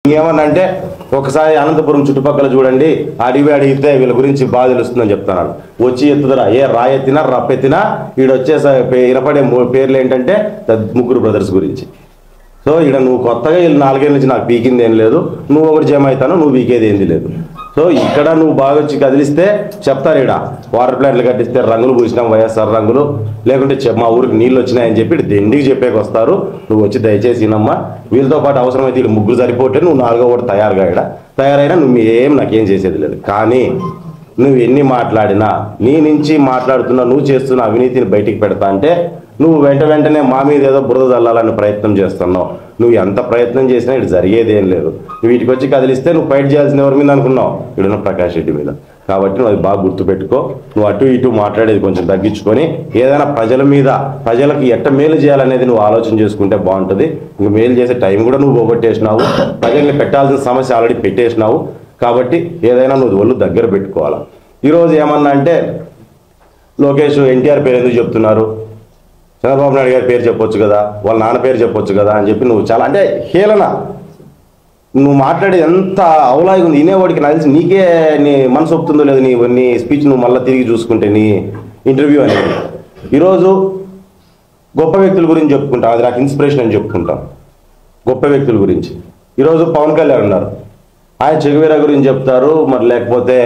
ఏమన్నంటే ఒకసారి అనంతపురం చుట్టుపక్కల చూడండి, అడిగితే వీళ్ళ గురించి బాగా తెలుస్తుందని చెప్తున్నాడు. వచ్చి ఎత్తుదరా ఏ రాయెత్తినా రప్పెత్తినా ఈడొచ్చేసా ఇనపడే పేర్లు ఏంటంటే ముగ్గురు బ్రదర్స్ గురించి. సో ఈడ నువ్వు కొత్తగా వీళ్ళు 4 ఏళ్ళ నుంచి నాకు పీకింది ఏం లేదు, నువ్వు ఒకటి జమ అవుతాను, నువ్వు పీకేది ఏంది లేదు. సో ఇక్కడ నువ్వు బాగా వచ్చి కదిలిస్తే చెప్తారు, ఈడ వాటర్ ప్లాంట్లు కట్టిస్తే రంగులు పూసినాం వైఎస్ఆర్ రంగులు, లేకుంటే మా ఊరికి నీళ్ళు వచ్చినాయని చెప్పి దెండికి చెప్పేకి వస్తారు. నువ్వు వచ్చి దయచేసి వినమ్మా, వీళ్ళతో పాటు అవసరమైతే వీళ్ళు ముగ్గురు సరిపోతే నువ్వు 4వ ఓటు తయారుగా ఇక్కడ తయారైనా నువ్వు ఏం నాకేం చేసేది లేదు. కానీ నువ్వు ఎన్ని మాట్లాడినా నీ నుంచి మాట్లాడుతున్నా నువ్వు చేస్తున్న అవినీతిని బయటికి పెడతా అంటే నువ్వు వెంటనే మా మీద ఏదో బురద చల్లాలని ప్రయత్నం చేస్తున్నావు. నువ్వు ఎంత ప్రయత్నం చేసినా ఇటు జరిగేదేం లేదు. నువ్వు వీటికి వచ్చి కదిలిస్తే నువ్వు ఫైట్ చేయాల్సిన ఎవరి మీద అనుకున్నావు, ఇక్కడున్న ప్రకాష్ రెడ్డి మీద. కాబట్టి నువ్వు అది బాగా గుర్తుపెట్టుకో. నువ్వు అటు ఇటు మాట్లాడేది కొంచెం తగ్గించుకొని ఏదైనా ప్రజల మీద ప్రజలకు ఎట్ట మేలు చేయాలనేది నువ్వు ఆలోచన చేసుకుంటే బాగుంటుంది. ఇంక మేలు చేసే టైం కూడా నువ్వు పోగొట్టేసినావు, ప్రజల్ని పెట్టాల్సిన సమస్య ఆల్రెడీ పెట్టేసినావు. కాబట్టి ఏదైనా నువ్వు ఒళ్ళు దగ్గర పెట్టుకోవాలా. ఈరోజు ఏమన్నా అంటే లోకేష్ ఎన్టీఆర్ పేరు ఎందుకు చెప్తున్నారు, చంద్రబాబు నాయుడు గారి పేరు చెప్పొచ్చు కదా, వాళ్ళ నాన్న పేరు చెప్పొచ్చు కదా అని చెప్పి నువ్వు చాలా అంటే హేళన నువ్వు మాట్లాడేది ఎంత అవలాగి ఉంది. వినేవాడికి నాకు తెలిసి నీకే నీ మనసు ఒప్పుతుందో లేదు నీ స్పీచ్ నువ్వు మళ్ళీ తిరిగి చూసుకుంటే నీ ఇంటర్వ్యూ అనేది. ఈరోజు గొప్ప వ్యక్తుల గురించి చెప్పుకుంటాం, అది నాకు ఇన్స్పిరేషన్ అని చెప్పుకుంటాం. గొప్ప వ్యక్తుల గురించి ఈరోజు పవన్ కళ్యాణ్ ఉన్నారు, ఆయన చెగువీరా గురించి చెప్తారు, మరి లేకపోతే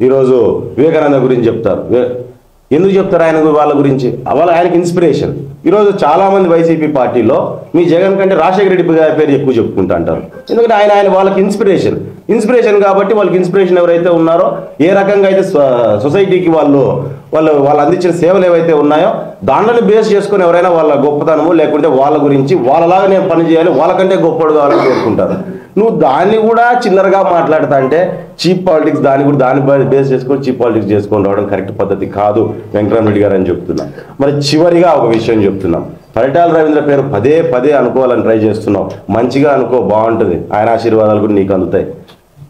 ఈరోజు వివేకానంద గురించి చెప్తారు. ఎందుకు చెప్తారు ఆయన వాళ్ళ గురించి? ఆయనకి ఇన్స్పిరేషన్. ఈరోజు చాలామంది వైసీపీ పార్టీలో మీ జగన్ కంటే రాజశేఖర రెడ్డి పేరు ఎక్కువ చెప్పుకుంటా అంటారు. ఎందుకంటే ఆయన వాళ్ళకి ఇన్స్పిరేషన్ కాబట్టి వాళ్ళకి ఇన్స్పిరేషన్ ఎవరైతే ఉన్నారో, ఏ రకంగా అయితే సొసైటీకి వాళ్ళు అందించిన సేవలు ఏవైతే ఉన్నాయో దాంట్లోనే బేస్ చేసుకొని ఎవరైనా వాళ్ళ గొప్పతనము లేకుంటే వాళ్ళ గురించి వాళ్ళలాగా నేను పని చేయాలి, వాళ్ళకంటే గొప్పడు కావాలని కోరుకుంటారు. నువ్వు దాన్ని కూడా చిల్లరగా మాట్లాడతా అంటే చీప్ పాలిటిక్స్, దాన్ని బేస్ చేసుకొని చీప్ పాలిటిక్స్ చేసుకొని రావడం కరెక్ట్ పద్ధతి కాదు వెంకటరామరెడ్డి గారు అని చెప్తున్నాం. మరి చివరిగా ఒక విషయం చెప్తున్నాం, పరిటాల రవీంద్ర పేరు పదే అనుకోవాలని ట్రై చేస్తున్నావు. మంచిగా అనుకో, బాగుంటుంది, ఆయన ఆశీర్వాదాలు కూడా నీకు అందుతాయి.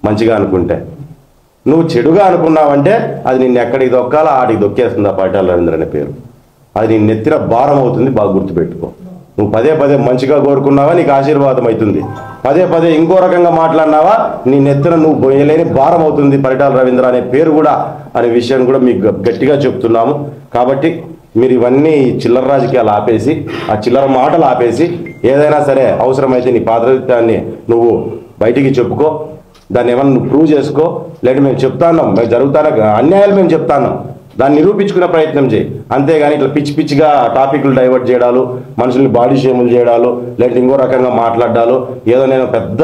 మంచిగా అనుకుంటే నువ్వు చెడుగా అనుకున్నావంటే అది నిన్ను ఎక్కడికి దొక్కాలో ఆడికి దొక్కేస్తుంది ఆ పరిటాల రవీంద్ర అనే పేరు. అది నీ నెత్తిన భారం అవుతుంది, బాగా గుర్తుపెట్టుకో. నువ్వు పదే మంచిగా కోరుకున్నావా నీకు ఆశీర్వాదం అవుతుంది, పదే ఇంకో రకంగా మాట్లాడినావా నీ నెత్తిన నువ్వు పోయలేని భారం అవుతుంది పరిటాల రవీంద్ర అనే పేరు కూడా అనే విషయం కూడా మీకు గట్టిగా చెప్తున్నాము. కాబట్టి మీరు ఇవన్నీ చిల్లర రాజకీయాలు ఆపేసి, ఆ చిల్లర మాటలు ఆపేసి ఏదైనా సరే అవసరమైతే నీ పాత్రిత్యాన్ని నువ్వు బయటికి చెప్పుకో, దాన్ని ఏమన్నా నువ్వు ప్రూవ్ చేసుకో. లేదంటే మేము చెప్తాన్నాం, మేము జరుగుతాన అన్యాయాలు మేము చెప్తాన్నాం, దాన్ని నిరూపించుకునే ప్రయత్నం చేయి. అంతేగాని ఇట్లా పిచ్చిగా టాపిక్లు డైవర్ట్ చేయడాలు, మనుషుల్ని బాడీ షేములు చేయడాలు, లేదంటే ఇంకో రకంగా మాట్లాడాలు, ఏదో నేను పెద్ద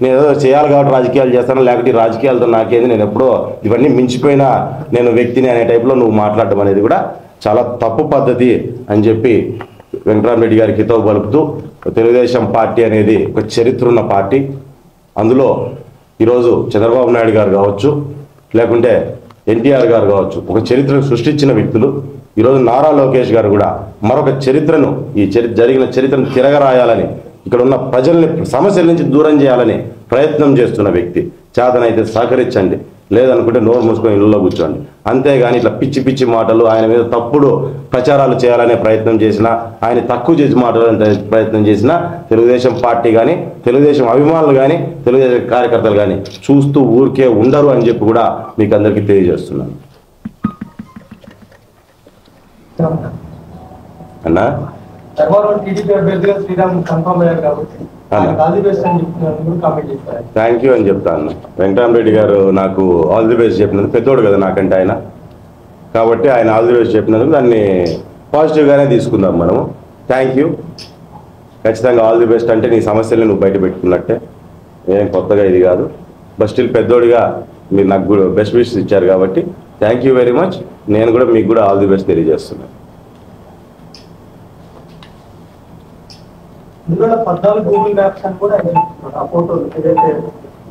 నేను ఏదో చేయాలి కాబట్టి రాజకీయాలు చేస్తాను, లేకపోతే రాజకీయాలతో నాకేంది, నేను ఎప్పుడో ఇవన్నీ మించిపోయిన నేను వ్యక్తిని అనే టైప్లో నువ్వు మాట్లాడడం అనేది కూడా చాలా తప్పు పద్ధతి అని చెప్పి వెంకటరామరెడ్డి గారికి హితవు పలుకుతూ, తెలుగుదేశం పార్టీ అనేది ఒక చరిత్ర ఉన్న పార్టీ. అందులో ఈరోజు చంద్రబాబు నాయుడు గారు కావచ్చు, లేకుంటే ఎన్టీఆర్ గారు కావచ్చు, ఒక చరిత్రను సృష్టించిన వ్యక్తులు. ఈరోజు నారా లోకేష్ గారు కూడా మరొక చరిత్రను, జరిగిన చరిత్రను తిరగరాయాలని, ఇక్కడ ఉన్న ప్రజల్ని సమస్యల నుంచి దూరం చేయాలని ప్రయత్నం చేస్తున్న వ్యక్తి. చేతనైతే సహకరించండి, లేదనుకుంటే నోరు మూసుకొని ఇళ్ళలో కూర్చోండి. అంతేగాని ఇట్లా పిచ్చి మాటలు, ఆయన మీద తప్పుడు ప్రచారాలు చేయాలనే ప్రయత్నం చేసినా, ఆయన తక్కువ చేసి మాట్లాడాలనే ప్రయత్నం చేసినా తెలుగుదేశం పార్టీ కానీ, తెలుగుదేశం అభిమానులు కానీ, తెలుగుదేశం కార్యకర్తలు కానీ చూస్తూ ఊరికే ఉండరు అని చెప్పి కూడా మీకు అందరికీ తెలియజేస్తున్నాను. అన్నా థ్యాంక్ యూ అని చెప్తాను. వెంకటరామరెడ్డి గారు నాకు ఆల్ ది బెస్ట్ చెప్పినందుకు, పెద్దోడు కదా నాకంటే ఆయన, కాబట్టి ఆయన ఆల్ ది బెస్ట్ చెప్పినందుకు దాన్ని పాజిటివ్గానే తీసుకుందాం మనము. Thank you. ఖచ్చితంగా ఆల్ ది బెస్ట్ అంటే నీ సమస్యల్ని నువ్వు బయట పెట్టుకున్నట్టే, ఏం కొత్తగా ఇది కాదు. బట్ స్టిల్ పెద్దోడిగా మీరు నాకు బెస్ట్ విషెస్ ఇచ్చారు కాబట్టి థ్యాంక్ యూ వెరీ మచ్. నేను కూడా మీకు కూడా ఆల్ ది బెస్ట్ తెలియజేస్తున్నాను. 2014 గూగుల్ మ్యాప్స్ అని కూడా ఆ ఫోటోలు ఏదైతే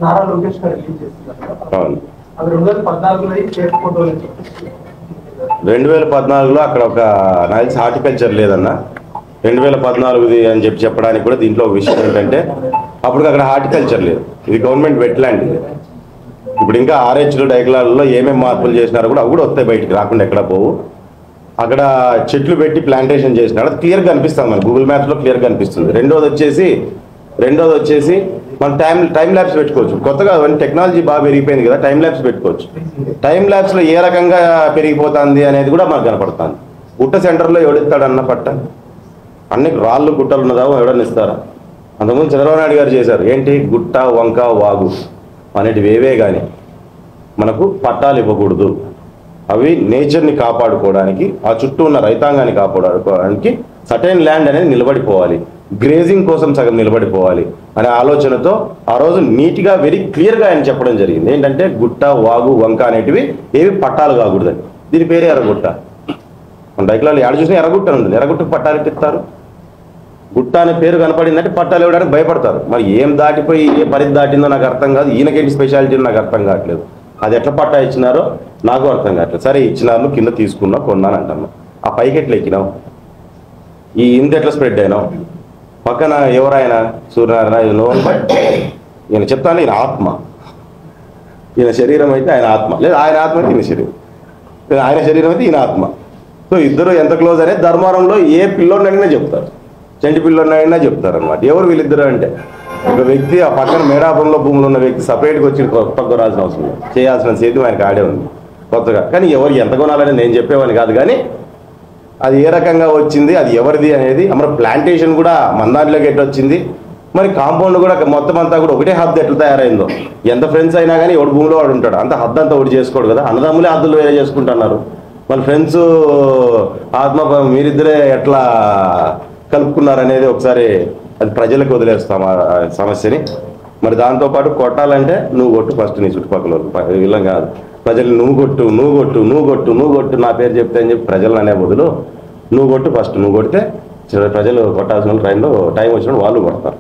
నారా లోకేష్ గారు రిలీజ్ చేస్తున్నారు, అది 2014 ఫోటోలు. 2014లో అక్కడ ఒక నైల్స్ హార్టికల్చర్ లేదన్నా, 2014ది అని చెప్పడానికి కూడా దీంట్లో ఒక విషయం ఏంటంటే అప్పుడు అక్కడ హార్టికల్చర్ లేదు, ఇది గవర్నమెంట్ వెట్లాండ్. ఇప్పుడు ఇంకా ఆర్హెచ్లు డైక్లాల్లో ఏమేమి మార్పులు చేసినారో కూడా అవి కూడా వస్తాయి, బయటికి రాకుండా ఎక్కడ పోవు. అక్కడ చెట్లు పెట్టి ప్లాంటేషన్ చేసినాడు, అది క్లియర్గా కనిపిస్తుంది, మన గూగుల్ మ్యాప్స్లో క్లియర్గా కనిపిస్తుంది. రెండోది వచ్చేసి మనం టైం ల్యాబ్స్ పెట్టుకోవచ్చు. కొత్తగా టెక్నాలజీ బాగా పెరిగిపోయింది కదా, టైం ల్యాబ్స్ పెట్టుకోవచ్చు. టైం ల్యాబ్స్లో ఏ రకంగా పెరిగిపోతుంది అనేది కూడా మనకు కనపడుతుంది. గుట్ట సెంటర్లో ఎవడిస్తాడన్న పట్ట, అన్ని రాళ్ళు గుట్టలు ఉన్నదా ఎవడన్నా ఇస్తారా? అంతకుముందు చంద్రబాబు నాయుడు గారు చేశారు. ఏంటి, గుట్ట వంక వాగు అనేటివి ఏవే కానీ మనకు పట్టాలు ఇవ్వకూడదు. అవి నేచర్ని కాపాడుకోవడానికి, ఆ చుట్టూ ఉన్న రైతాంగాన్ని కాపాడుకోవడానికి సర్టైన్ ల్యాండ్ అనేది నిలబడిపోవాలి, గ్రేజింగ్ కోసం సగం నిలబడిపోవాలి అనే ఆలోచనతో ఆ రోజు నీట్గా వెరీ క్లియర్గా ఆయన చెప్పడం జరిగింది. ఏంటంటే గుట్ట వాగు వంక అనేటివి ఏవి పట్టాలు కాకూడదని. దీని పేరే ఎర్రగుట్ట. మన రైతులలో ఎక్కడ చూసినా ఎర్రగుట్ట ఉంది. ఎర్రగుట్టకు పట్టాలు ఎట్టిస్తారు? గుట్ట అనే పేరు కనపడిందంటే పట్టాలు ఇవ్వడానికి భయపడతారు. మరి ఏం దాటిపోయి ఏ పరిధి దాటిందో నాకు అర్థం కాదు. ఈయనకేంటి స్పెషాలిటీ నాకు అర్థం కావట్లేదు. అది ఎట్లా పట్టా ఇచ్చినారో నాకు అర్థం కావట్లేదు. సరే ఇచ్చినారు, కింద తీసుకున్నా, కొన్నాను అంటున్నావు. ఆ పైకి ఎట్లా ఎక్కినావు? ఈ ఇంత ఎట్లా స్ప్రెడ్ అయినావు? పక్కన ఎవరైనా సూర్యనారాయణ ఈయన చెప్తాను, ఈయన ఆత్మ, ఈయన శరీరం అయితే ఆయన ఆత్మ, లేదా ఆయన ఆత్మ అయితే ఈయన శరీరం, ఆయన శరీరం అయితే ఈయన ఆత్మ. సో ఇద్దరు ఎంత క్లోజ్ అనేది ధర్మవరంలో ఏ పిల్లోడినైనా చెప్తారు, చంటి పిల్లోడినైనా చెప్తారు అనమాట. ఎవరు వీళ్ళిద్దరు అంటే, ఒక వ్యక్తి ఆ పక్కన మేడాపురంలో భూములు ఉన్న వ్యక్తి సపరేట్గా వచ్చి కొత్త కొనాల్సిన అవసరం లేదు. చేయాల్సిన సేద్యం ఆయనకు ఆడే ఉంది కొత్తగా. కానీ ఎవరు ఎంత కొనాలని నేను చెప్పేవాడిని కాదు. కానీ అది ఏ రకంగా వచ్చింది, అది ఎవరిది అనేది, మరి ప్లాంటేషన్ కూడా మందారిలోకి ఎట్లా వచ్చింది, మరి కాంపౌండ్ కూడా మొత్తం అంతా కూడా ఒకటే హద్దు ఎట్లా తయారైందో. ఎంత ఫ్రెండ్స్ అయినా కానీ ఎవడు భూమిలో వాడు ఉంటాడు, అంత హద్దు అంతా ఒకటి చేసుకోడు కదా. అన్నదమ్ములే హద్దులు వేరే చేసుకుంటున్నారు. మన ఫ్రెండ్స్ ఆత్మ మీరిద్దరే ఎట్లా కలుపుకున్నారనేది ఒకసారి అది ప్రజలకు వదిలేస్తాం ఆ సమస్యని. మరి దాంతోపాటు కొట్టాలంటే నువ్వు కొట్టు ఫస్ట్, నీ చుట్టుపక్కల ఇలా కాదు. ప్రజలు నువ్వు కొట్టు, నువ్వు కొట్టు, నువ్వు కొట్టు, నువ్వు కొట్టు, నా పేరు చెప్తే అని చెప్పి ప్రజలను అనే బదులు నువ్వు కొట్టు ఫస్ట్. నువ్వు కొడితే ప్రజలు కొట్టాల్సిన టైం వచ్చినప్పుడు వాళ్ళు కొడతారు.